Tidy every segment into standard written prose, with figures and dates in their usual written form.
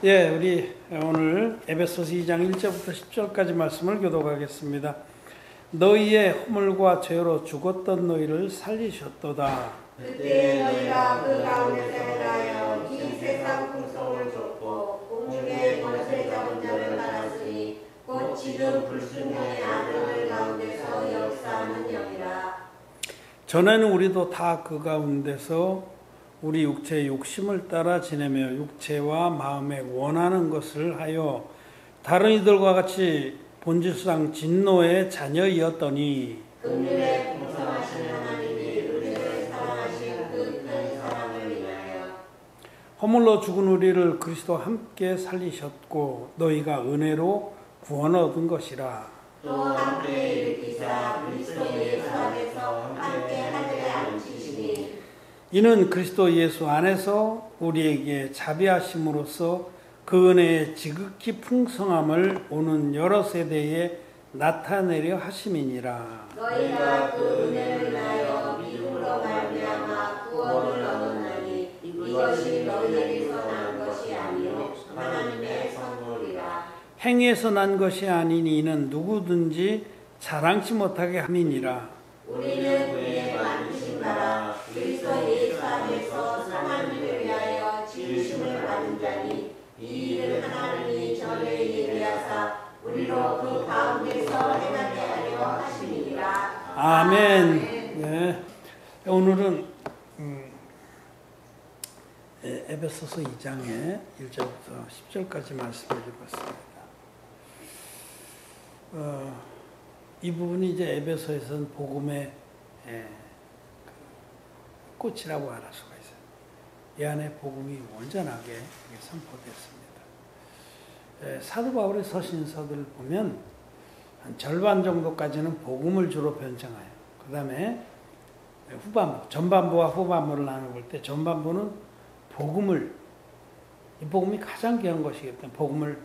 예, 우리 오늘 에베소서 2장 1절부터 10절까지 말씀을 교독하겠습니다. 너희의 허물과 죄로 죽었던 너희를 살리셨도다. 그때 너희가 그 가운데서 행하여 이 세상 풍속을 쫓고 공중의 권세 잡은 자를 따랐으니 곧 지금 불순종의 아들 가운데서 역사하는 영이라. 전에는 우리도 다 그 가운데서 우리 육체의 욕심을 따라 지내며 육체와 마음에 원하는 것을 하여 다른 이들과 같이 본질상 진노의 자녀이었더니 긍휼에 풍성하신 하나님이 우리를 사랑하신 그 큰 사랑을 인하여 허물로 죽은 우리를 그리스도와 함께 살리셨고 너희가 은혜로 구원을 얻은 것이라. 또 함께 일으키사 그리스도 예수 안에서 함께 하늘에 앉히시니 이는 그리스도 예수 안에서 우리에게 자비하심으로써 그 은혜의 지극히 풍성함을 오는 여러 세대에 나타내려 하심이니라. 너희가 그 은혜를 인하여 믿음으로 말미암아 구원을 얻었나니 이것이 너희에게서 난 것이 아니요 하나님의 선물이라. 행위에서 난 것이 아니니 이는 누구든지 자랑치 못하게 함이니라. 우리는 그의 만드신 나라 그리스도 예수 안에서 하나님을 위하여 지으심을 받은 자니 이 일을 하나님이 전에 예비하사 우리로 그 가운데서 행하게 하려 하심이니라. 아멘. 네. 오늘은 에베소서 2장의 1절부터 10절까지 말씀을 읽었습니다. 이 부분이 이제 에베소에서는 복음의 꽃이라고 알 수가 있어요. 이 안에 복음이 온전하게 선포됐습니다. 사도 바울의 서신서들을 보면 한 절반 정도까지는 복음을 주로 변증해요. 그 다음에 후반부, 전반부와 후반부를 나눠볼 때 전반부는 이 복음이 가장 귀한 것이기 때문에 복음을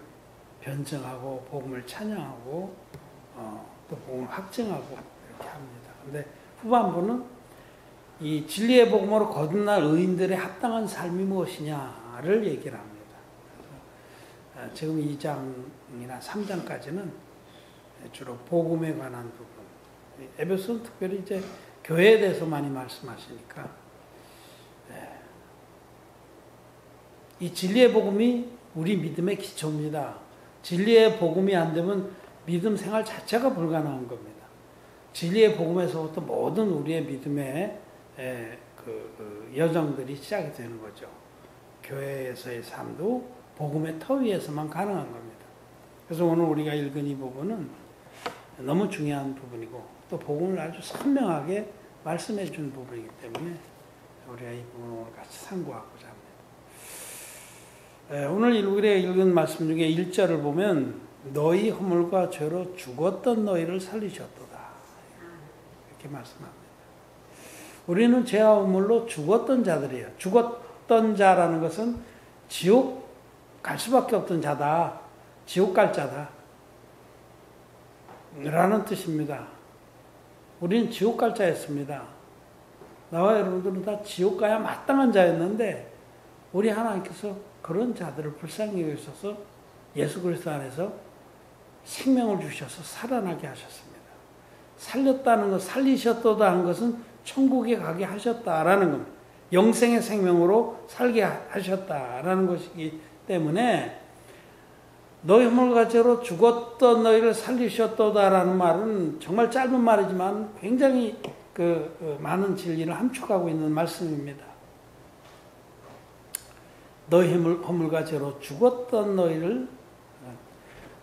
변증하고 복음을 찬양하고 또 복음을 확증하고 이렇게 합니다. 근데 후반부는 이 진리의 복음으로 거듭날 의인들의 합당한 삶이 무엇이냐를 얘기를 합니다. 그래서 지금 2장이나 3장까지는 주로 복음에 관한 부분. 에베소는 특별히 이제 교회에 대해서 많이 말씀하시니까 이 진리의 복음이 우리 믿음의 기초입니다. 진리의 복음이 안 되면 믿음 생활 자체가 불가능한 겁니다. 진리의 복음에서부터 모든 우리의 믿음의 여정들이 시작이 되는 거죠. 교회에서의 삶도 복음의 터 위에서만 가능한 겁니다. 그래서 오늘 우리가 읽은 이 부분은 너무 중요한 부분이고 또 복음을 아주 선명하게 말씀해 준 부분이기 때문에 우리가 이 부분을 같이 상고하고자 합니다. 오늘 우리가 읽은 말씀 중에 1절을 보면 너희 허물과 죄로 죽었던 너희를 살리셨도다 이렇게 말씀합니다. 우리는 죄와 허물로 죽었던 자들이에요. 죽었던 자라는 것은 지옥 갈 수밖에 없던 자다. 지옥 갈 자다 라는 뜻입니다. 우리는 지옥 갈 자였습니다. 나와 여러분들은 다 지옥 가야 마땅한 자였는데 우리 하나님께서 그런 자들을 불쌍히 여기셔서 예수 그리스도 안에서 생명을 주셔서 살아나게 하셨습니다. 살렸다는 것, 살리셨도다 하는 것은 천국에 가게 하셨다라는 겁니다. 영생의 생명으로 살게 하셨다라는 것이기 때문에 너희 허물과 죄로 죽었던 너희를 살리셨도다라는 말은 정말 짧은 말이지만 굉장히 많은 진리를 함축하고 있는 말씀입니다. 너희 허물과 죄로 죽었던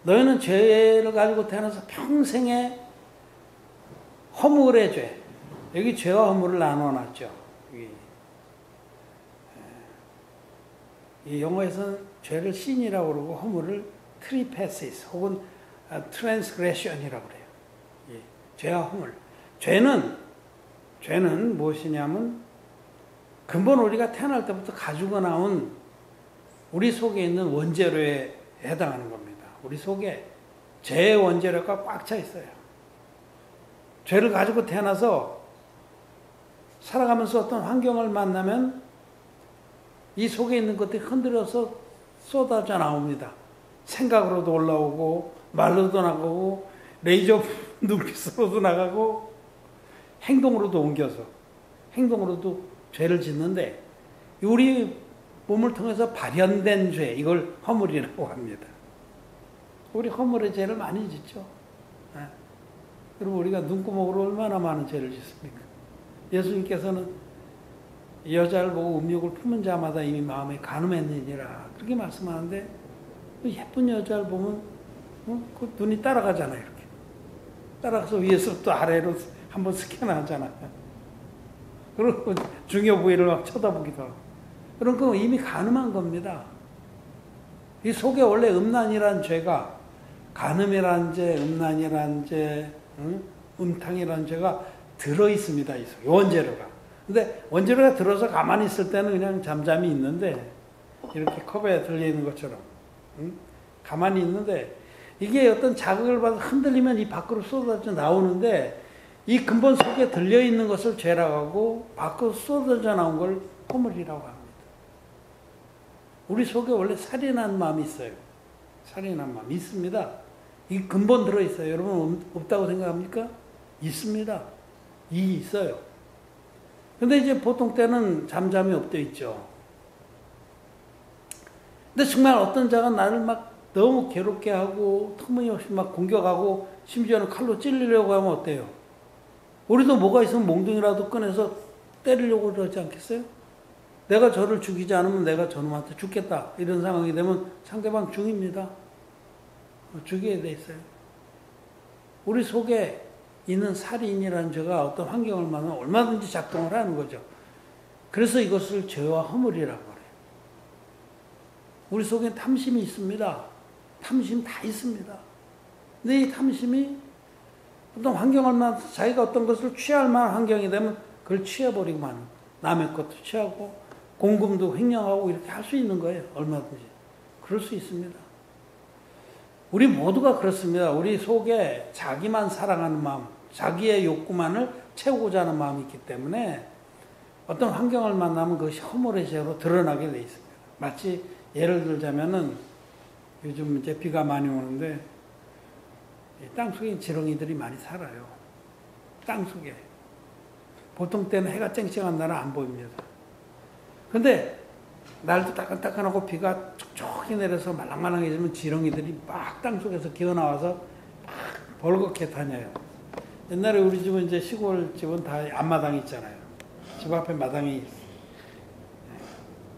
너희는 죄를 가지고 태어나서 평생의 허물의 죄, 여기 죄와 허물을 나눠놨죠. 이 영어에서는 죄를 신이라고 그러고 허물을 트리패시스 혹은 트랜스그레션이라고 그래요. 죄와 허물. 죄는 무엇이냐면 근본 우리가 태어날 때부터 가지고 나온 우리 속에 있는 원재료에 해당하는 겁니다. 우리 속에 죄의 원재료가 꽉 차 있어요. 죄를 가지고 태어나서 살아가면서 어떤 환경을 만나면 이 속에 있는 것들이 흔들어서 쏟아져 나옵니다. 생각으로도 올라오고 말로도 나가고 레이저 눈빛으로도 나가고 행동으로도 옮겨서 행동으로도 죄를 짓는데 우리 몸을 통해서 발현된 죄 이걸 허물이라고 합니다. 우리 허물의 죄를 많이 짓죠. 그리고 우리가 눈구멍으로 얼마나 많은 죄를 짓습니까? 예수님께서는 여자를 보고 음욕을 품은 자마다 이미 마음에 간음했느니라 그렇게 말씀하는데 예쁜 여자를 보면 그 눈이 따라가잖아요. 이렇게 따라가서 위에서부터 아래로 한번 스캔하잖아요. 그리고 중요 부위를 막 쳐다보기도 하고 그런 거 이미 간음한 겁니다. 이 속에 원래 음란이란 죄가 간음이란 죄, 음란이란 죄, 음탕이란 죄가 들어있습니다. 이 속에 원재료가. 근데 원재료가 들어서 가만히 있을 때는 그냥 잠잠히 있는데 이렇게 컵에 들려있는 것처럼 가만히 있는데 이게 어떤 자극을 받아 흔들리면 이 밖으로 쏟아져 나오는데 이 근본 속에 들려있는 것을 죄라고 하고 밖으로 쏟아져 나온 걸 허물이라고 합니다. 우리 속에 원래 살인한 마음이 있어요. 살인한 마음이 있습니다. 이 근본 들어있어요. 여러분 없다고 생각합니까? 있습니다. 이 있어요. 근데 이제 보통 때는 잠잠히 엎드려 있죠. 근데 정말 어떤 자가 나를 막 너무 괴롭게 하고 터무니없이 막 공격하고 심지어는 칼로 찔리려고 하면 어때요? 우리도 뭐가 있으면 몽둥이라도 꺼내서 때리려고 그러지 않겠어요? 내가 저를 죽이지 않으면 내가 저놈한테 죽겠다. 이런 상황이 되면 상대방 죽입니다. 죽이게 돼 있어요. 우리 속에 있는 살인이라는 죄가 어떤 환경을 만나면 얼마든지 작동을 하는 거죠. 그래서 이것을 죄와 허물이라고 그래요. 우리 속에 탐심이 있습니다. 탐심 다 있습니다. 근데 이 탐심이 어떤 환경을 만나서 자기가 어떤 것을 취할 만한 환경이 되면 그걸 취해버리고 마는 남의 것도 취하고 공금도 횡령하고 이렇게 할 수 있는 거예요. 얼마든지. 그럴 수 있습니다. 우리 모두가 그렇습니다. 우리 속에 자기만 사랑하는 마음, 자기의 욕구만을 채우고자 하는 마음이 있기 때문에 어떤 환경을 만나면 그것이 허물의 죄로 드러나게 돼 있습니다. 마치 예를 들자면은 요즘 이제 비가 많이 오는데 땅속에 지렁이들이 많이 살아요. 땅속에. 보통 때는 해가 쨍쨍한 날은 안 보입니다. 근데 날도 따끈따끈하고 비가 촉촉히 내려서 말랑말랑해지면 지렁이들이 막 땅속에서 기어나와서 막 벌겋게 다녀요. 옛날에 우리 집은 이제 시골 집은 다 앞마당이 있잖아요. 집 앞에 마당이 있어요.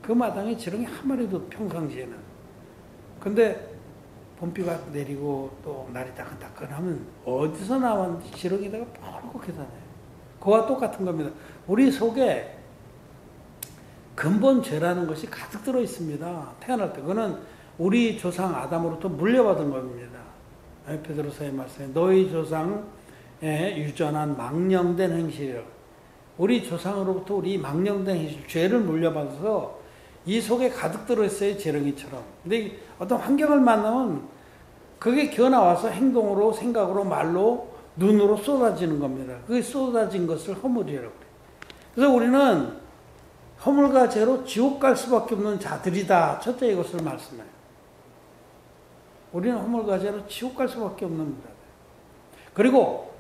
그 마당에 지렁이 한 마리도 평상시에는. 근데 봄비가 내리고 또 날이 따끈따끈하면 어디서 나왔는지 지렁이다가 벌겋게 다녀요. 그와 똑같은 겁니다. 우리 속에 근본 죄라는 것이 가득 들어 있습니다. 태어날 때. 그거는 우리 조상 아담으로부터 물려받은 겁니다. 베드로서의 말씀에 너희 조상의 유전한 망령된 행실이라. 우리 조상으로부터 우리 망령된 행실, 죄를 물려받아서 이 속에 가득 들어 있어요. 지렁이처럼. 근데 어떤 환경을 만나면 그게 기어나와서 행동으로, 생각으로, 말로, 눈으로 쏟아지는 겁니다. 그게 쏟아진 것을 허물이라고 그래요. 그래서 우리는 허물과 죄로 지옥 갈 수밖에 없는 자들이다. 첫째 이것을 말씀해요. 우리는 허물과 죄로 지옥 갈 수밖에 없는 자들. 그리고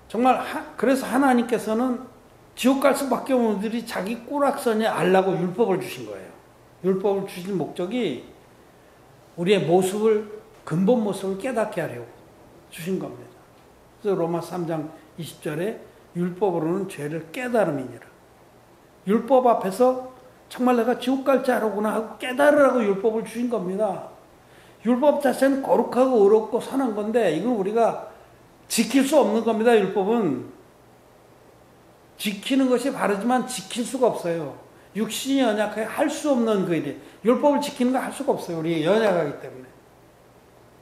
정말 그래서 하나님께서는 지옥 갈 수밖에 없는 분들이 자기 꼬락선에 알라고 율법을 주신 거예요. 율법을 주신 목적이 우리의 모습을 근본 모습을 깨닫게 하려고 주신 겁니다. 그래서 로마 3장 20절에 율법으로는 죄를 깨달음이니라. 율법 앞에서 정말 내가 지옥 갈 자로구나 하고 깨달으라고 율법을 주신 겁니다. 율법 자체는 거룩하고 의롭고 선한 건데 이건 우리가 지킬 수 없는 겁니다. 율법은 지키는 것이 바르지만 지킬 수가 없어요. 육신이 연약하게 할 수 없는 그 일이 율법을 지키는 거 할 수가 없어요. 우리 연약하기 때문에.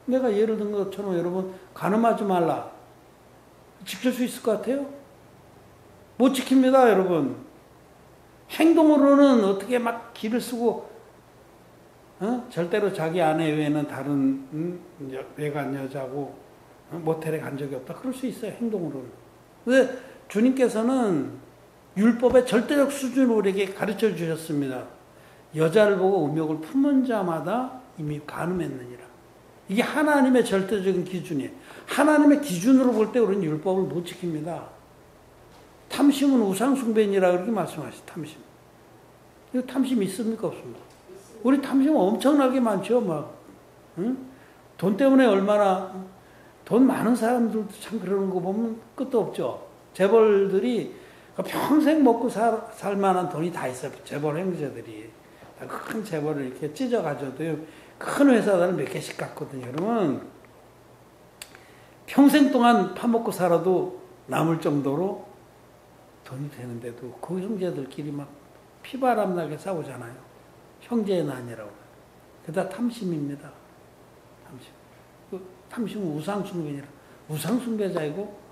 내가 예를 든 것처럼 여러분 간음하지 말라 지킬 수 있을 것 같아요? 못 지킵니다. 여러분. 행동으로는 어떻게 막 기를 쓰고 절대로 자기 아내 외에는 다른 외간 여자고 모텔에 간 적이 없다. 그럴 수 있어요. 행동으로는. 근데 주님께서는 율법의 절대적 수준을 우리에게 가르쳐 주셨습니다. 여자를 보고 음욕을 품은 자마다 이미 간음했느니라. 이게 하나님의 절대적인 기준이에요. 하나님의 기준으로 볼 때 우리는 율법을 못 지킵니다. 탐심은 우상숭배니라 그렇게 말씀하시죠. 탐심. 이거 탐심 있습니까? 없습니까? 우리 탐심 엄청나게 많죠. 막 응? 돈 때문에 얼마나 돈 많은 사람들도 참 그러는 거 보면 끝도 없죠. 재벌들이 평생 먹고 살 만한 돈이 다 있어요. 재벌 행제들이. 큰 재벌을 이렇게 찢어가지고도 큰 회사들을 몇 개씩 갖거든요. 그러면 평생 동안 파먹고 살아도 남을 정도로 돈이 되는데도 그 형제들끼리 막 피바람 나게 싸우잖아요. 형제의 난이라고. 그게 다 탐심입니다. 탐심. 탐심은 우상숭배니라. 우상숭배자이고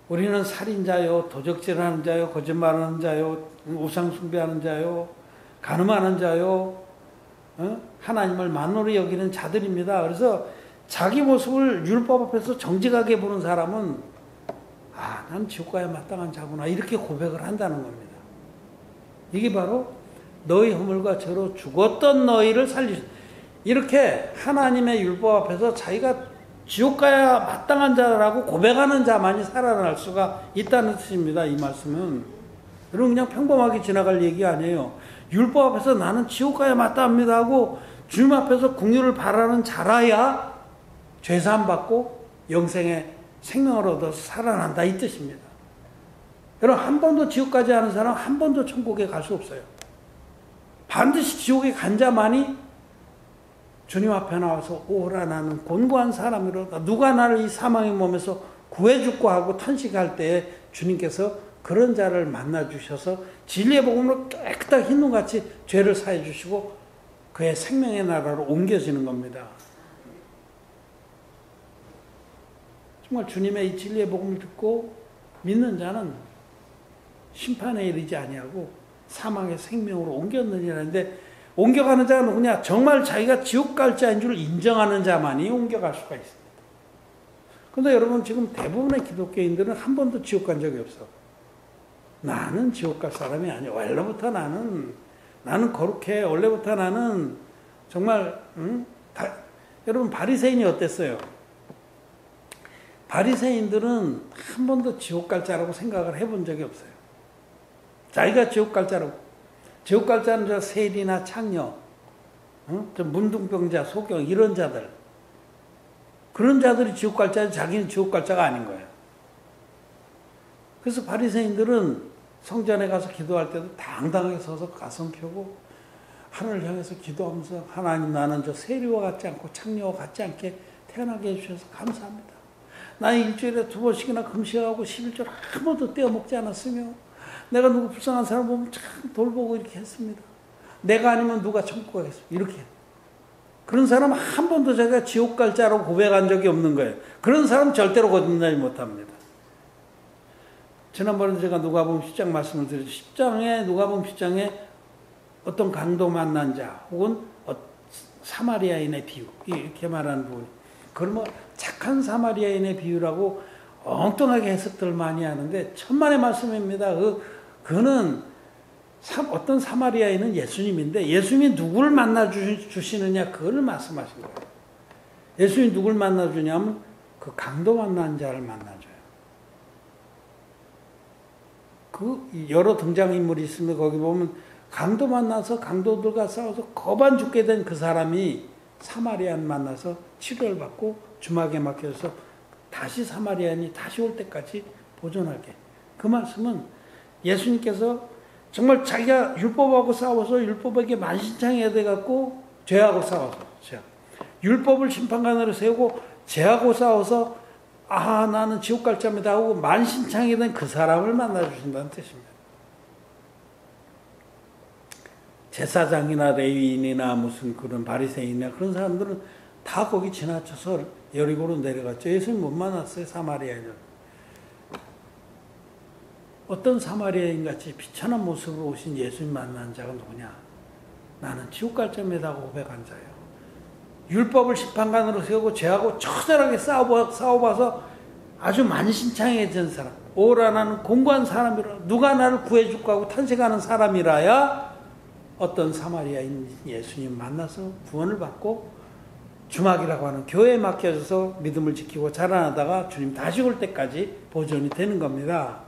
우리는 살인자요, 도적질하는 자요, 거짓말하는 자요, 우상숭배하는 자요, 간음하는 자요, 하나님을 만으로 여기는 자들입니다. 그래서 자기 모습을 율법 앞에서 정직하게 보는 사람은 난 지옥 가야 마땅한 자구나 이렇게 고백을 한다는 겁니다. 이게 바로 너희 허물과 죄로 죽었던 너희를 이렇게 하나님의 율법 앞에서 자기가 지옥 가야 마땅한 자라고 고백하는 자만이 살아날 수가 있다는 뜻입니다. 이 말씀은. 여러분 그냥 평범하게 지나갈 얘기 아니에요. 율법 앞에서 나는 지옥 가야 마땅합니다 하고 주님 앞에서 긍휼을 바라는 자라야 죄사함 받고 영생의 생명을 얻어서 살아난다 이 뜻입니다. 여러분 한 번도 지옥 가지 않은 사람 한 번도 천국에 갈 수 없어요. 반드시 지옥에 간 자만이 주님 앞에 나와서 오라 나는 곤고한 사람이로다. 누가 나를 이 사망의 몸에서 구해줄까 하고 탄식할 때에 주님께서 그런 자를 만나 주셔서 진리의 복음으로 깨끗하게 흰눈같이 죄를 사해 주시고 그의 생명의 나라로 옮겨지는 겁니다. 정말 주님의 이 진리의 복음을 듣고 믿는 자는 심판에 이르지 아니하고 사망의 생명으로 옮겼느니라는데 옮겨가는 자가 누구냐? 정말 자기가 지옥 갈 자인 줄 인정하는 자만이 옮겨갈 수가 있습니다. 그런데 여러분 지금 대부분의 기독교인들은 한 번도 지옥 간 적이 없어. 나는 지옥 갈 사람이 아니야. 원래부터 나는 거룩해. 원래부터 나는 정말 여러분 바리새인이 어땠어요? 바리새인들은 한 번도 지옥 갈 자라고 생각을 해본 적이 없어요. 자기가 지옥 갈 자라고. 지옥 갈 자는 저 세리나 창녀, 저 문둥병자, 소경 이런 자들. 그런 자들이 지옥 갈 자지 자기는 지옥 갈 자가 아닌 거예요. 그래서 바리새인들은 성전에 가서 기도할 때도 당당하게 서서 가슴 펴고 하늘을 향해서 기도하면서 하나님 나는 저 세리와 같지 않고 창녀와 같지 않게 태어나게 해주셔서 감사합니다. 나는 일주일에 2번씩이나 금식하고 11절 한 번도 떼어먹지 않았으며 내가 누구 불쌍한 사람 보면 참 돌보고 이렇게 했습니다. 내가 아니면 누가 천국 가겠습니까? 이렇게. 그런 사람 한 번도 제가 지옥 갈 자라고 고백한 적이 없는 거예요. 그런 사람 절대로 거듭나지 못합니다. 지난번에 제가 누가복음 10장 말씀을 드렸죠. 10장에 누가복음 10장에 어떤 강도 만난 자 혹은 사마리아인의 비유 이렇게 말하는 부분. 그걸 뭐 착한 사마리아인의 비유라고 엉뚱하게 해석들 많이 하는데 천만의 말씀입니다. 그는 어떤 사마리아인은 예수님인데 예수님이 누구를 만나 주시느냐 그걸 말씀하신 거예요. 예수님이 누구를 만나 주냐면 그 강도 만난 자를 만나줘요. 그 여러 등장인물이 있습니다. 거기 보면 강도 만나서 강도들과 싸워서 거반 죽게 된 그 사람이 사마리아인 만나서 치료를 받고 주막에 맡겨서 다시 사마리아인이 다시 올 때까지 보존하게. 그 말씀은 예수님께서 정말 자기가 율법하고 싸워서 율법에게 만신창이가 돼갖고 죄하고 싸워서 율법을 심판관으로 세우고 죄하고 싸워서 나는 지옥 갈 자입니다 하고 만신창이 된 그 사람을 만나주신다는 뜻입니다. 제사장이나 레위인이나 무슨 그런 바리새인이나 그런 사람들은 다 거기 지나쳐서 여리고로 내려갔죠. 예수님 못 만났어요. 사마리아인을. 어떤 사마리아인같이 비천한 모습으로 오신 예수님 만난 자가 누구냐? 나는 지옥 갈 자입니다 하고 고백한 자예요. 율법을 심판관으로 세우고 죄하고 처절하게 싸워봐서 아주 만신창해진 사람. 오라 나는 공고한 사람이라 누가 나를 구해줄까 하고 탄식하는 사람이라야 어떤 사마리아인 예수님 만나서 구원을 받고 주막이라고 하는 교회에 맡겨져서 믿음을 지키고 자라나다가 주님 다시 올 때까지 보존이 되는 겁니다.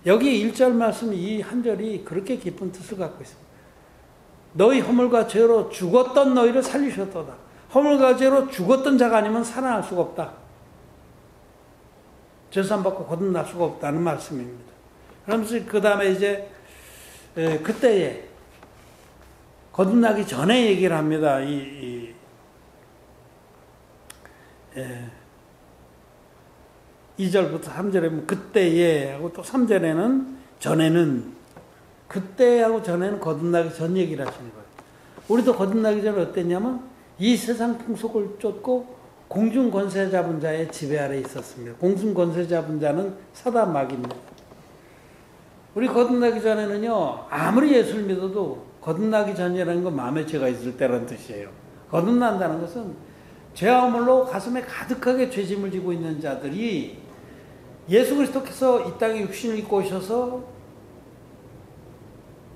여기 1절 말씀 이 한 절이 그렇게 깊은 뜻을 갖고 있습니다. 너희 허물과 죄로 죽었던 너희를 살리셨도다. 허물과 죄로 죽었던 자가 아니면 살아날 수가 없다. 죄산받고 거듭날 수가 없다는 말씀입니다. 그러면서 그 다음에 이제 그때에 거듭나기 전에 얘기를 합니다. 2절부터 3절에 보면 그때에 하고 또 3절에는 전에는 그때하고 전에는 거듭나기 전 얘기를 하시는 거예요. 우리도 거듭나기 전에 어땠냐면 이 세상 풍속을 쫓고 공중 권세 잡은 자의 지배 아래 있었습니다. 공중 권세 잡은 자는 사단 마귀입니다. 우리 거듭나기 전에는요, 아무리 예수를 믿어도 거듭나기 전이라는 건 마음에 죄가 있을 때라는 뜻이에요. 거듭난다는 것은 죄와 허물로 가슴에 가득하게 죄짐을 지고 있는 자들이 예수 그리스도께서 이 땅에 육신을 입고 오셔서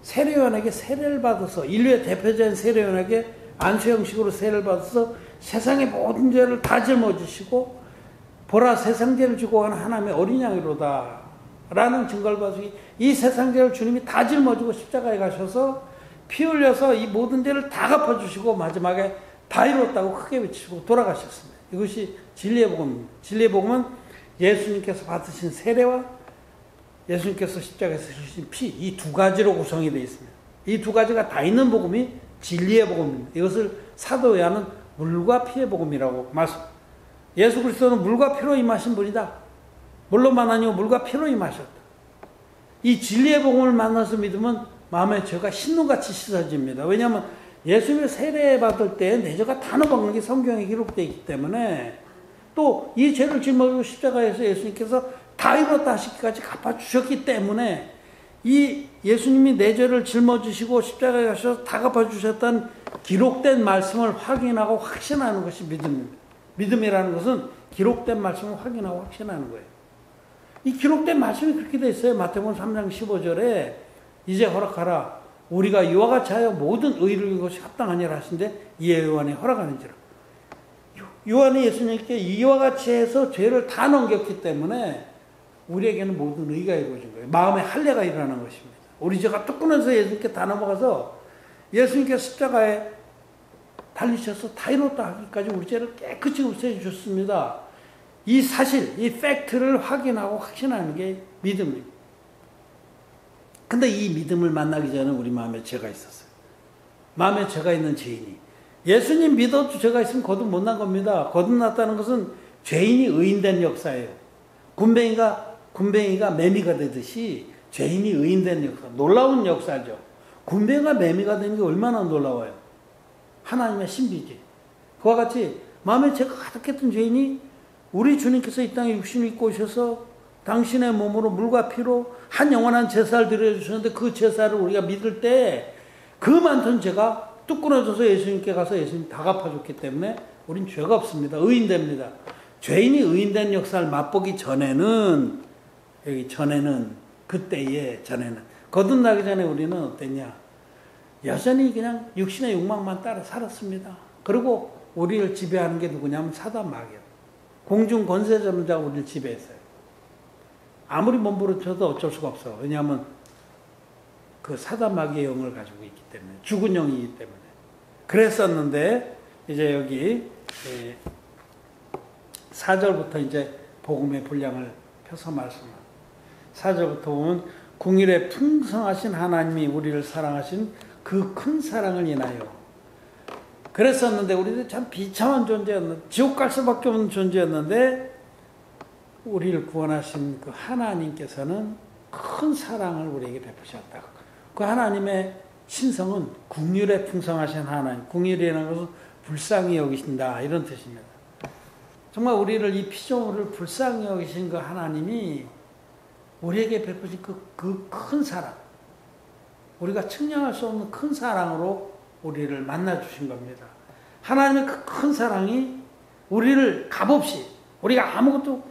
세례요한에게 세례를 받아서 인류의 대표자인 세례요한에게 안수 형식으로 세례를 받아서 세상의 모든 죄를 다 짊어지시고 보라 세상 죄를 지고 가는 하나님의 어린 양이로다 라는 증거를 받으시 이 세상 죄를 주님이 다 짊어지고 십자가에 가셔서 피 흘려서 이 모든 죄를 다 갚아주시고 마지막에 다 이뤘다고 크게 외치고 돌아가셨습니다. 이것이 진리의 복음입니다. 진리의 복음은 예수님께서 받으신 세례와 예수님께서 십자가에서 흘리신 피, 이 두 가지로 구성이 되어 있습니다. 이 두 가지가 다 있는 복음이 진리의 복음입니다. 이것을 사도 요한은 물과 피의 복음이라고 말씀합니다. 예수 그리스도는 물과 피로 임하신 분이다. 물로만 아니고 물과 피로 임하셨다. 이 진리의 복음을 만나서 믿으면 마음의 죄가 신눈같이 씻어집니다. 왜냐하면 예수님을 세례받을 때 내 죄가 다 넘어가는 게 성경에 기록되어 있기 때문에 또 이 죄를 짊어지고 십자가에서 예수님께서 다 이뤘다 하시기까지 갚아주셨기 때문에 이 예수님이 내 죄를 짊어지시고 십자가에 가셔서 다 갚아주셨다는 기록된 말씀을 확인하고 확신하는 것이 믿음입니다. 믿음이라는 것은 기록된 말씀을 확인하고 확신하는 거예요. 이 기록된 말씀이 그렇게 돼 있어요. 마태복음 3장 15절에 이제 허락하라. 우리가 이와 같이 하여 모든 의를 이루는 것이 합당하니라 하신데 이에 요한이 허락하는지라. 요한이 예수님께 이와 같이 해서 죄를 다 넘겼기 때문에 우리에게는 모든 의가 이루어진 거예요. 마음의 할례가 일어나는 것입니다. 우리 죄가 뚝 끊어서 예수님께 다 넘어가서 예수님께 십자가에 달리셔서 다 이뤘다 하기까지 우리 죄를 깨끗이 없애 주셨습니다. 이 사실, 이 팩트를 확인하고 확신하는 게 믿음입니다. 근데 이 믿음을 만나기 전에 우리 마음에 죄가 있었어요. 마음에 죄가 있는 죄인이. 예수님 믿어도 죄가 있으면 거듭 못 난 겁니다. 거듭났다는 것은 죄인이 의인된 역사예요. 군뱅이가 매미가 되듯이 죄인이 의인된 역사. 놀라운 역사죠. 군뱅이가 매미가 되는 게 얼마나 놀라워요. 하나님의 신비지. 그와 같이 마음에 죄가 가득했던 죄인이 우리 주님께서 이 땅에 육신을 입고 오셔서 당신의 몸으로 물과 피로 한 영원한 제사를 드려주셨는데 그 제사를 우리가 믿을 때 그 많던 죄가 뚝 끊어져서 예수님께 가서 예수님 다 갚아줬기 때문에 우린 죄가 없습니다. 의인됩니다. 죄인이 의인된 역사를 맛보기 전에는 전에는 거듭나기 전에 우리는 어땠냐? 여전히 그냥 육신의 욕망만 따라 살았습니다. 그리고 우리를 지배하는 게 누구냐면 사단 마귀예요. 공중 권세 잡는 자가 우리를 지배했어요. 아무리 몸부림쳐도 어쩔 수가 없어. 왜냐하면 그 사단 마귀의 영을 가지고 있기 때문에, 죽은 영이기 때문에. 그랬었는데 이제 여기 4절부터 이제 복음의 분량을 펴서 말씀합니다. 4절부터 보면 궁일에 풍성하신 하나님이 우리를 사랑하신 그 큰 사랑을 인하여 그랬었는데 우리들 참 비참한 존재였는데 지옥 갈 수밖에 없는 존재였는데 우리를 구원하신 그 하나님께서는 큰 사랑을 우리에게 베푸셨다. 그 하나님의 신성은 긍휼에 풍성하신 하나님. 긍휼이라는 것은 불쌍히 여기신다 이런 뜻입니다. 정말 우리를 이 피조물을 불쌍히 여기신 그 하나님이 우리에게 베푸신 그 큰 사랑, 우리가 측량할 수 없는 큰 사랑으로 우리를 만나 주신 겁니다. 하나님의 그 큰 사랑이 우리를 값없이, 우리가 아무것도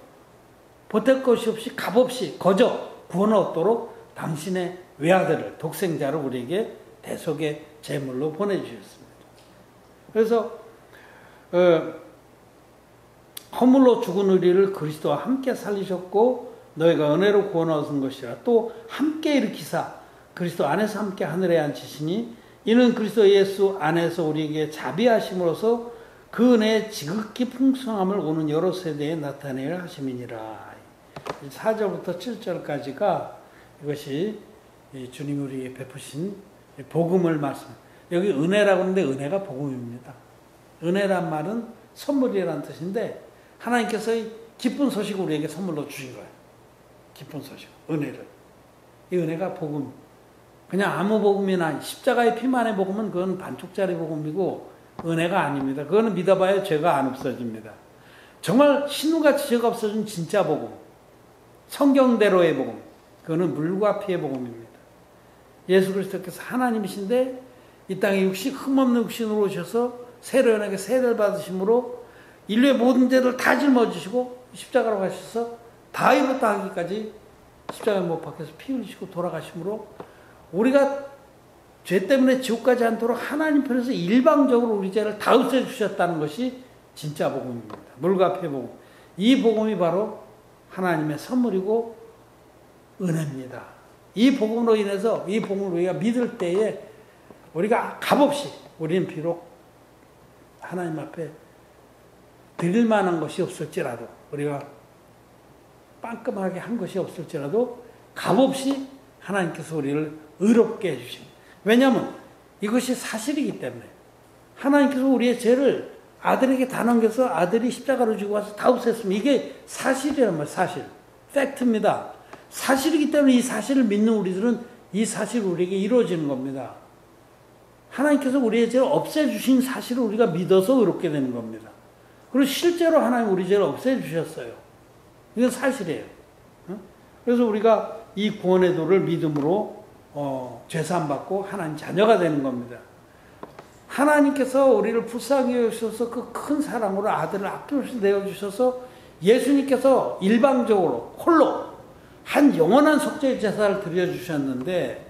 보탤 것이 없이 값없이 거저 구원을 얻도록 당신의 외아들을, 독생자를 우리에게 대속의 제물로 보내주셨습니다. 그래서 허물로 죽은 우리를 그리스도와 함께 살리셨고 너희가 은혜로 구원 얻은 것이라 또 함께 일으키사 그리스도 안에서 함께 하늘에 앉히시니 이는 그리스도 예수 안에서 우리에게 자비하심으로써 그 은혜의 지극히 풍성함을 오는 여러 세대에 나타내야 하심이니라. 4절부터 7절까지가 이것이 주님이 우리에게 베푸신 복음을 말씀. 여기 은혜라고 하는데 은혜가 복음입니다. 은혜란 말은 선물이라는 뜻인데 하나님께서 기쁜 소식을 우리에게 선물로 주신 거예요. 기쁜 소식, 은혜를. 이 은혜가 복음. 그냥 아무 복음이나 십자가의 피만의 복음은 그건 반쪽짜리 복음이고 은혜가 아닙니다. 그거는 믿어봐야 죄가 안 없어집니다. 정말 신우같이 죄가 없어진 진짜 복음. 성경대로의 복음. 그거는 물과 피의 복음입니다. 예수 그리스도께서 하나님이신데 이 땅에 흠없는 육신으로 오셔서 새로 연하게 세례를 받으심으로 인류의 모든 죄를 다 짊어지시고 십자가로 가셔서 다 이뤘다 하기까지 십자가에 못 박혀서 피 흘리시고 돌아가심으로 우리가 죄 때문에 지옥 가지 않도록 하나님 편에서 일방적으로 우리 죄를 다 없애주셨다는 것이 진짜 복음입니다. 물과 피의 복음. 이 복음이 바로 하나님의 선물이고 은혜입니다. 이 복음으로 인해서 이 복음을 우리가 믿을 때에 우리가 값없이 우리는 비록 하나님 앞에 드릴 만한 것이 없을지라도 우리가 빵끔하게 한 것이 없을지라도 값없이 하나님께서 우리를 의롭게 해주십니다. 왜냐하면 이것이 사실이기 때문에 하나님께서 우리의 죄를 아들에게 다 넘겨서 아들이 십자가로 지고 와서 다 없앴습니다. 이게 사실이란 말이에요. 사실. 팩트입니다. 사실이기 때문에 이 사실을 믿는 우리들은 이 사실이 우리에게 이루어지는 겁니다. 하나님께서 우리의 죄를 없애주신 사실을 우리가 믿어서 의롭게 되는 겁니다. 그리고 실제로 하나님 우리 죄를 없애주셨어요. 이건 사실이에요. 그래서 우리가 이 구원의 도를 믿음으로 죄사함받고 하나님 자녀가 되는 겁니다. 하나님께서 우리를 불쌍히 여기셔서 그 큰 사랑으로 아들을 아낌없이 내어주셔서 예수님께서 일방적으로 홀로 한 영원한 속죄 제사를 드려주셨는데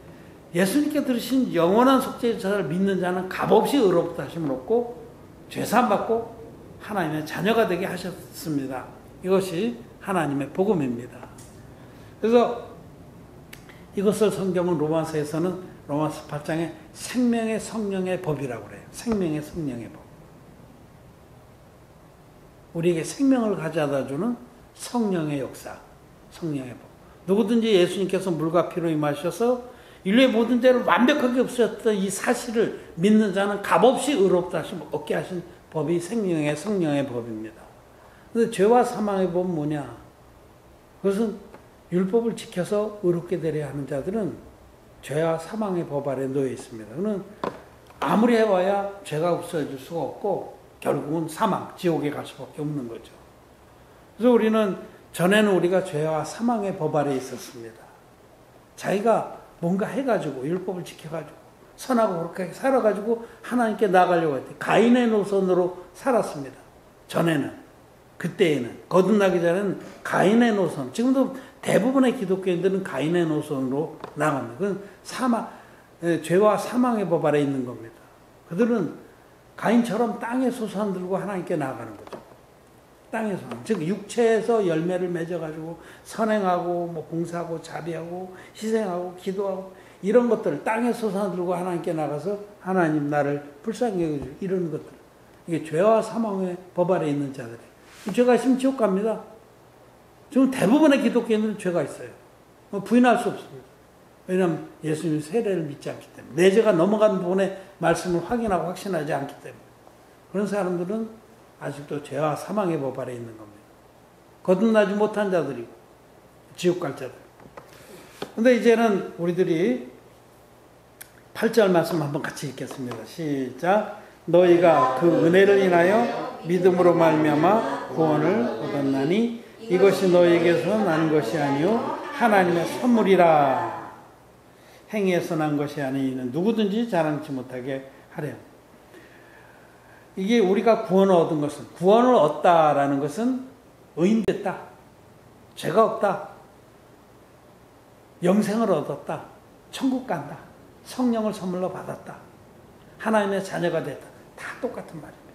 예수님께 드리신 영원한 속죄 제사를 믿는 자는 값없이 의롭다 하심을 얻고 죄사함받고 하나님의 자녀가 되게 하셨습니다. 이것이 하나님의 복음입니다. 그래서 이것을 성경은 로마서에서는 로마서 8장에 생명의 성령의 법이라고 그래요. 생명의 성령의 법. 우리에게 생명을 가져다 주는 성령의 역사, 성령의 법. 누구든지 예수님께서 물과 피로 임하셔서 인류의 모든 죄를 완벽하게 없애셨던 이 사실을 믿는 자는 값없이 의롭다 하심 얻게 하신 법이 생명의 성령의 법입니다. 그런데 죄와 사망의 법은 뭐냐? 그것은 율법을 지켜서 의롭게 되려 하는 자들은 죄와 사망의 법 아래 놓여 있습니다. 그는 아무리 해봐야 죄가 없어질 수가 없고 결국은 사망, 지옥에 갈 수밖에 없는 거죠. 그래서 우리는 전에는 우리가 죄와 사망의 법 아래 있었습니다. 자기가 뭔가 해가지고 율법을 지켜가지고 선하고 그렇게 살아가지고 하나님께 나가려고 했대. 가인의 노선으로 살았습니다. 전에는. 그때에는. 거듭나기 전에는 가인의 노선. 지금도 대부분의 기독교인들은 가인의 노선으로 나갑니다. 그건 죄와 사망의 법 아래 있는 겁니다. 그들은 가인처럼 땅의 소산 들고 하나님께 나아가는 거죠. 땅의 소산. 즉 육체에서 열매를 맺어가지고 선행하고 뭐 봉사하고 자비하고 희생하고 기도하고 이런 것들을 땅의 소산 들고 하나님께 나가서 하나님 나를 불쌍히 여겨주고 이런 것들. 이게 죄와 사망의 법 아래 있는 자들이. 죄가 있으면 지옥 갑니다. 지금 대부분의 기독교인들은 죄가 있어요. 부인할 수 없습니다. 왜냐하면 예수님의 세례를 믿지 않기 때문에. 내 죄가 넘어간 부분의 말씀을 확인하고 확신하지 않기 때문에. 그런 사람들은 아직도 죄와 사망의 법 아래 있는 겁니다. 거듭나지 못한 자들이고 지옥 갈 자들. 그런데 이제는 우리들이 8절 말씀 한번 같이 읽겠습니다. 시작. 너희가 그 은혜를 인하여 믿음으로 말미암아 구원을 얻었나니 이것이 너희에게서 난 것이 아니요 하나님의 선물이라. 행위에서 난 것이 아니니 누구든지 자랑치 못하게 하렴. 이게 우리가 구원을 얻은 것은, 구원을 얻다라는 것은 의인됐다, 죄가 없다, 영생을 얻었다, 천국 간다, 성령을 선물로 받았다. 하나님의 자녀가 됐다. 다 똑같은 말입니다.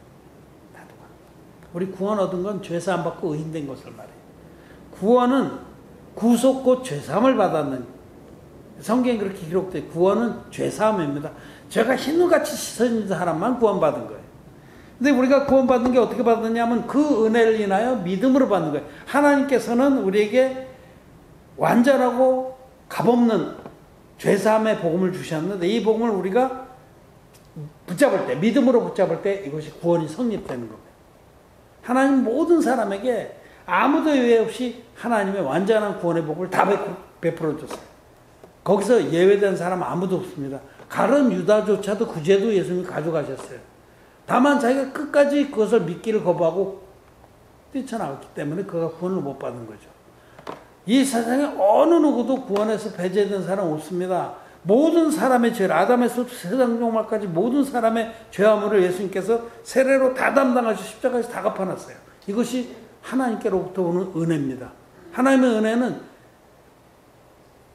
다 똑같아. 우리 구원 얻은 건 죄사함 받고 의인된 것을 말해요. 구원은 구속 곧 죄사함을 받았는, 성경에 그렇게 기록돼. 구원은 죄사함입니다. 죄가 흰눈같이 씻어진 사람만 구원받은 거예요. 근데 우리가 구원받는 게 어떻게 받느냐면 그 은혜를 인하여 믿음으로 받는 거예요. 하나님께서는 우리에게 완전하고 값없는 죄사함의 복음을 주셨는데, 이 복음을 우리가 붙잡을 때, 믿음으로 붙잡을 때 이것이 구원이 성립되는 겁니다. 하나님 모든 사람에게 아무도 예외 없이 하나님의 완전한 구원의 복을 다 베풀어 줬어요. 거기서 예외된 사람 아무도 없습니다. 가룟 유다조차도 그 죄도 예수님이 가져가셨어요. 다만 자기가 끝까지 그것을 믿기를 거부하고 뛰쳐나왔기 때문에 그가 구원을 못 받은 거죠. 이 세상에 어느 누구도 구원에서 배제된 사람 없습니다. 모든 사람의 죄를, 아담에서 세상 종말까지 모든 사람의 죄화물을 예수님께서 세례로 다 담당하시고 십자가에서 다 갚아놨어요. 이것이 하나님께로부터 오는 은혜입니다. 하나님의 은혜는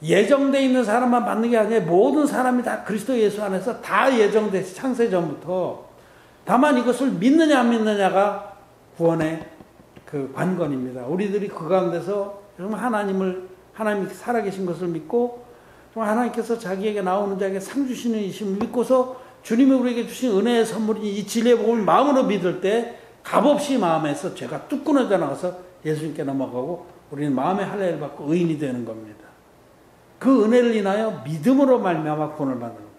예정되어 있는 사람만 받는 게 아니라 모든 사람이 다 그리스도 예수 안에서 다 예정돼서 창세전부터, 다만 이것을 믿느냐 안 믿느냐가 구원의 그 관건입니다. 우리들이 그 가운데서 정말 하나님이 살아계신 것을 믿고, 정말 하나님께서 자기에게 나오는 자에게 상 주시는 이심을 믿고서 주님이 우리에게 주신 은혜의 선물인 이 진리의 복음을 마음으로 믿을 때 값없이 마음에서 죄가 뚝 끊어져 나가서 예수님께 넘어가고 우리는 마음의 할례를 받고 의인이 되는 겁니다. 그 은혜를 인하여 믿음으로 말미암아 구원을 받는 겁니다.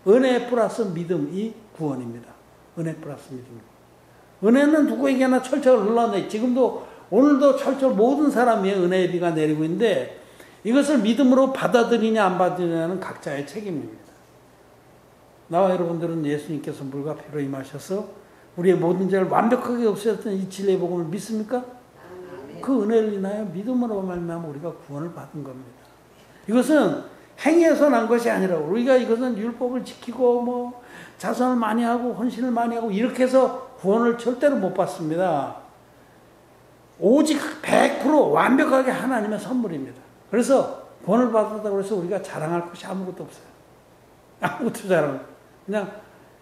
은혜 플러스 믿음이 구원입니다. 은혜 플러스 믿음. 은혜는 누구에게나 철철 흘러내. 지금도 오늘도 철철 모든 사람 위에 은혜의 비가 내리고 있는데, 이것을 믿음으로 받아들이냐 안 받아들이냐는 각자의 책임입니다. 나와 여러분들은 예수님께서 물과 피로 임하셔서 우리의 모든 죄를 완벽하게 없애셨던 이 진리의 복음을 믿습니까? 그 은혜를 인하여 믿음으로 말미암아 우리가 구원을 받은 겁니다. 이것은 행위에서 난 것이 아니라, 우리가 이것은 율법을 지키고 뭐 자선을 많이 하고 헌신을 많이 하고 이렇게 해서 구원을 절대로 못 받습니다. 오직 100% 완벽하게 하나님의 선물입니다. 그래서 구원을 받았다고 해서 우리가 자랑할 것이 아무것도 없어요. 아무것도 자랑. 그냥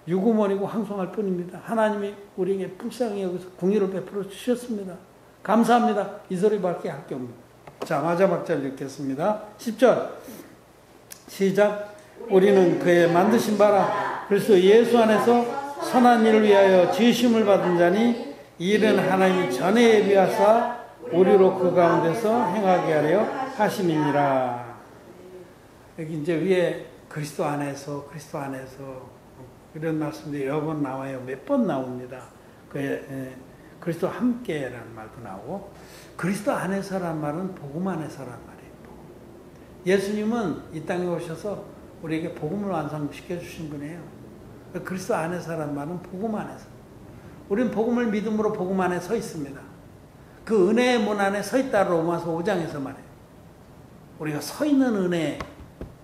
유구머리고 황송할 뿐입니다. 하나님이 우리에게 불쌍히 여기서 궁의를 베풀어 주셨습니다. 감사합니다. 이 소리밖에 할 게 없습니다. 자, 마지막 절 읽겠습니다. 10절 시작. 우리는 그의 만드신 바라 그리스도 예수 안에서 선한 일을 위하여 지으심을 받은 자니, 이 일은 하나님이 전에 예비하사 우리로 그 가운데서 행하게 하려 하심이니라. 여기 이제 위에 그리스도 안에서 이런 말씀들이 여러 번 나와요. 몇 번 나옵니다. 그리스도 함께라는 말도 나오고, 그리스도 안에서란 말은 복음 안에서란 말이에요. 예수님은 이 땅에 오셔서 우리에게 복음을 완성시켜 주신 분이에요. 그리스도 안에서란 말은 복음 안에서. 우리는 복음을 믿음으로 복음 안에 서 있습니다. 그 은혜의 문 안에 서 있다. 로마서 5장에서 말해요. 우리가 서 있는 은혜의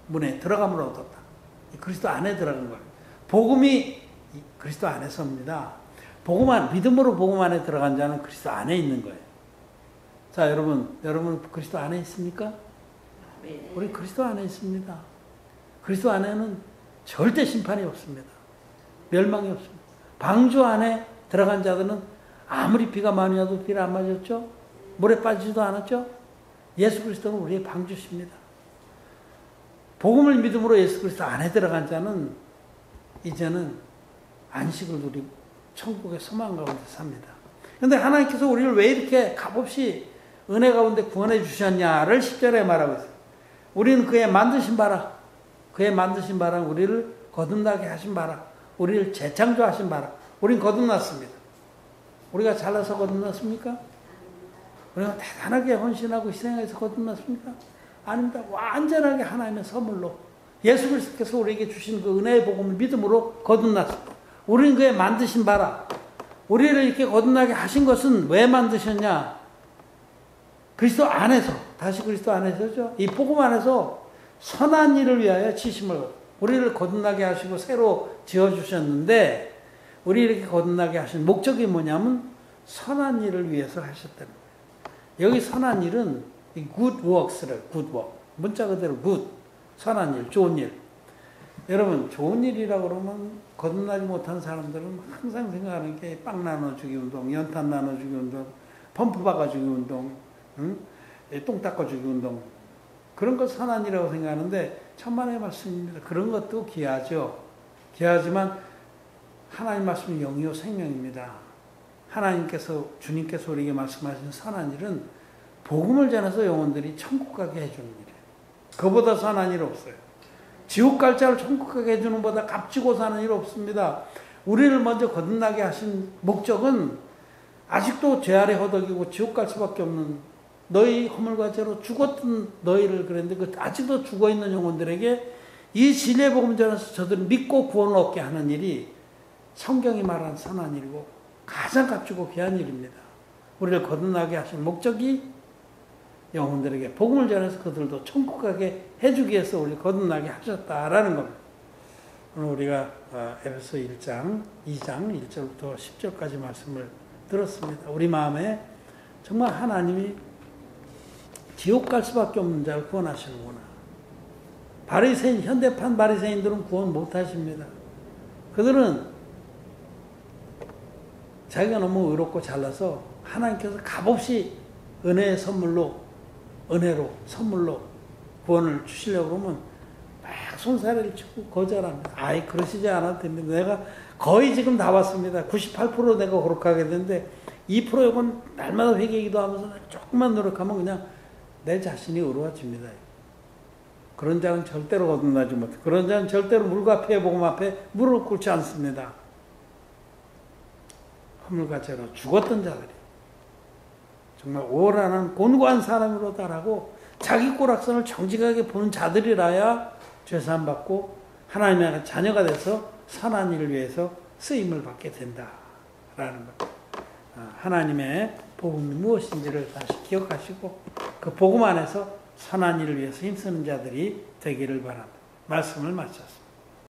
문에 들어감을 얻었다. 그리스도 안에 들어간 거예요. 복음이 그리스도 안에 섭니다. 믿음으로 복음 안에 들어간 자는 그리스도 안에 있는 거예요. 자, 여러분 그리스도 안에 있습니까? 우리 그리스도 안에 있습니다. 그리스도 안에는 절대 심판이 없습니다. 멸망이 없습니다. 방주 안에 들어간 자들은 아무리 비가 많이 와도 비를 안 맞았죠? 물에 빠지지도 않았죠? 예수 그리스도는 우리의 방주십니다. 복음을 믿음으로 예수 그리스도 안에 들어간 자는 이제는 안식을 누리고 천국의 소망 가운데 삽니다. 그런데 하나님께서 우리를 왜 이렇게 값없이 은혜 가운데 구원해 주셨냐를 10절에 말하고 있어요. 우리는 그의 만드신 바라, 우리를 거듭나게 하신 바라, 우리를 재창조하신 바라. 우리는 거듭났습니다. 우리가 잘나서 거듭났습니까? 우리가 대단하게 헌신하고 희생해서 거듭났습니까? 아닙니다. 완전하게 하나님의 선물로 예수 그리스도께서 우리에게 주신 그 은혜의 복음을 믿음으로 거듭났습니다. 우리는 그의 만드신 바라. 우리를 이렇게 거듭나게 하신 것은 왜 만드셨냐? 그리스도 안에서, 다시 그리스도 안에서죠. 이 복음 안에서 선한 일을 위하여 지심을, 우리를 거듭나게 하시고 새로 지어주셨는데, 우리 이렇게 거듭나게 하신 목적이 뭐냐면 선한 일을 위해서 하셨다는 거예요. 여기 선한 일은 good works를, good work. 문자 그대로 good, 선한 일, 좋은 일. 여러분 좋은 일이라고 그러면 거듭나지 못한 사람들은 항상 생각하는 게 빵 나눠주기 운동, 연탄 나눠주기 운동, 펌프 박아주기 운동, 응? 똥 닦아주기 운동, 그런 것 선한이라고 생각하는데 천만의 말씀입니다. 그런 것도 귀하죠. 귀하지만 하나님 말씀은 영이요 생명입니다. 하나님께서, 주님께서 우리에게 말씀하신 선한 일은 복음을 전해서 영혼들이 천국 가게 해주는 일이에요. 그보다 선한 일 없어요. 지옥 갈 자를 천국 가게 해주는 보다 값지고 사는 일 없습니다. 우리를 먼저 거듭나게 하신 목적은 아직도 죄 아래 허덕이고 지옥 갈 수밖에 없는 너희 허물과 죄로 죽었던 너희를 그랬는데 그 아직도 죽어있는 영혼들에게 이 진리의 복음 전해서 저들을 믿고 구원을 얻게 하는 일이 성경이 말하는 선한 일이고 가장 값지고 귀한 일입니다. 우리를 거듭나게 하신 목적이 영혼들에게 복음을 전해서 그들도 천국 가게 해주기 위해서 우리를 거듭나게 하셨다라는 겁니다. 오늘 우리가 에베소 1장, 2장 1절부터 10절까지 말씀을 들었습니다. 우리 마음에 정말 하나님이 지옥 갈 수밖에 없는 자를 구원하시는구나. 바리새인, 현대판 바리새인들은 구원 못하십니다. 그들은 자기가 너무 의롭고 잘나서 하나님께서 값없이 은혜의 선물로, 은혜로, 선물로 구원을 주시려고 그러면 막 손사래를 치고 거절합니다. 아이, 그러시지 않아도 됩니다. 내가 거의 지금 다 왔습니다. 98% 내가 거룩하게 되는데 2% 이건 날마다 회개기도 하면서 조금만 노력하면 그냥 내 자신이 의로워집니다. 그런 자는 절대로 거듭나지 못해. 그런 자는 절대로 물과 피의 복음 앞에 무릎을 꿇지 않습니다. 허물과 죄로 죽었던 자들이 정말 오라는 곤고한 사람으로 달하고 자기 꼬락선을 정직하게 보는 자들이라야 죄사함 받고 하나님의 자녀가 돼서 선한 일을 위해서 쓰임을 받게 된다라는 것. 하나님의 복음이 무엇인지를 다시 기억하시고 그 복음 안에서 선한 일을 위해서 힘쓰는 자들이 되기를 바랍니다. 말씀을 마쳤습니다.